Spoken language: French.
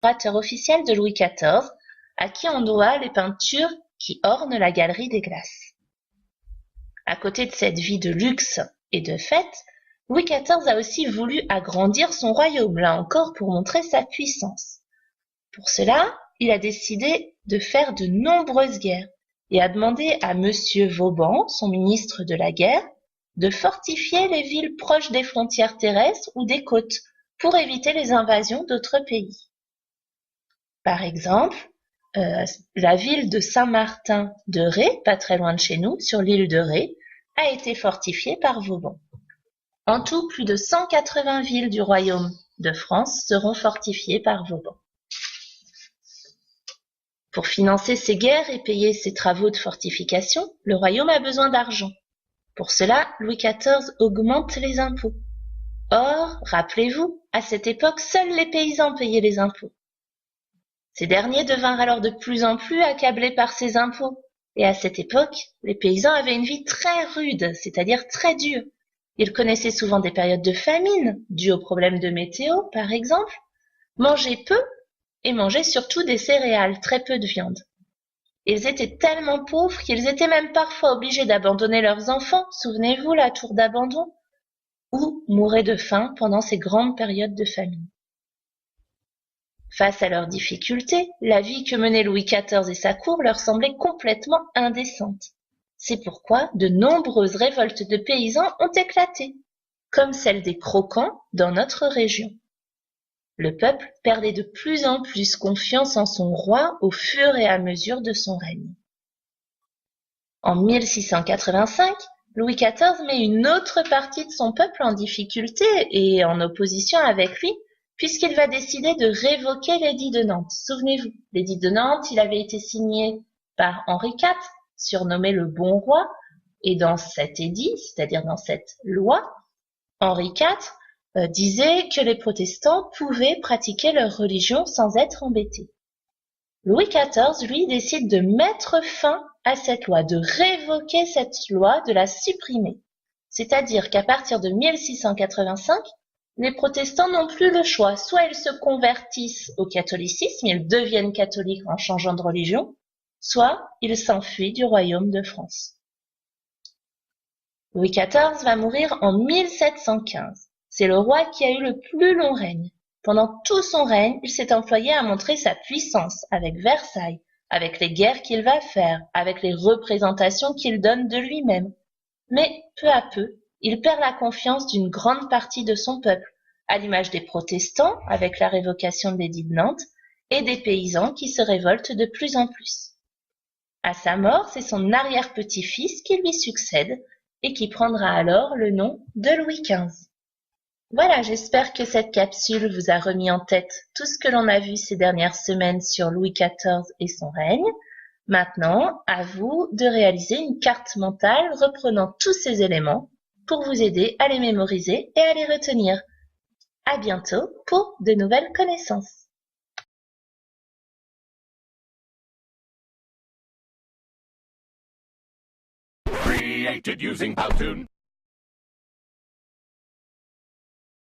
décorateur officiel de Louis XIV, à qui on doit les peintures qui ornent la galerie des glaces. À côté de cette vie de luxe et de fête, Louis XIV a aussi voulu agrandir son royaume, là encore pour montrer sa puissance. Pour cela, il a décidé de faire de nombreuses guerres et a demandé à Monsieur Vauban, son ministre de la guerre, de fortifier les villes proches des frontières terrestres ou des côtes pour éviter les invasions d'autres pays. Par exemple, la ville de Saint-Martin de Ré, pas très loin de chez nous, sur l'île de Ré, a été fortifiée par Vauban. En tout, plus de 180 villes du royaume de France seront fortifiées par Vauban. Pour financer ses guerres et payer ses travaux de fortification, le royaume a besoin d'argent. Pour cela, Louis XIV augmente les impôts. Or, rappelez-vous, à cette époque, seuls les paysans payaient les impôts. Ces derniers devinrent alors de plus en plus accablés par ces impôts. Et à cette époque, les paysans avaient une vie très rude, c'est-à-dire très dure. Ils connaissaient souvent des périodes de famine, dues aux problèmes de météo, par exemple, mangeaient peu et mangeaient surtout des céréales, très peu de viande. Ils étaient tellement pauvres qu'ils étaient même parfois obligés d'abandonner leurs enfants, souvenez-vous la tour d'abandon, ou mouraient de faim pendant ces grandes périodes de famine. Face à leurs difficultés, la vie que menaient Louis XIV et sa cour leur semblait complètement indécente. C'est pourquoi de nombreuses révoltes de paysans ont éclaté, comme celle des Croquants dans notre région. Le peuple perdait de plus en plus confiance en son roi au fur et à mesure de son règne. En 1685, Louis XIV met une autre partie de son peuple en difficulté et en opposition avec lui, puisqu'il va décider de révoquer l'édit de Nantes. Souvenez-vous, l'édit de Nantes, il avait été signé par Henri IV, surnommé le Bon Roi, et dans cet édit, c'est-à-dire dans cette loi, Henri IV disait que les protestants pouvaient pratiquer leur religion sans être embêtés. Louis XIV, lui, décide de mettre fin à cette loi, de révoquer cette loi, de la supprimer. C'est-à-dire qu'à partir de 1685, les protestants n'ont plus le choix. Soit ils se convertissent au catholicisme, ils deviennent catholiques en changeant de religion, soit ils s'enfuient du royaume de France. Louis XIV va mourir en 1715. C'est le roi qui a eu le plus long règne. Pendant tout son règne, il s'est employé à montrer sa puissance avec Versailles, avec les guerres qu'il va faire, avec les représentations qu'il donne de lui-même. Mais peu à peu, il perd la confiance d'une grande partie de son peuple, à l'image des protestants avec la révocation de l'édit de Nantes et des paysans qui se révoltent de plus en plus. À sa mort, c'est son arrière-petit-fils qui lui succède et qui prendra alors le nom de Louis XV. Voilà, j'espère que cette capsule vous a remis en tête tout ce que l'on a vu ces dernières semaines sur Louis XIV et son règne. Maintenant, à vous de réaliser une carte mentale reprenant tous ces éléments pour vous aider à les mémoriser et à les retenir. À bientôt pour de nouvelles connaissances. Created using Powtoon.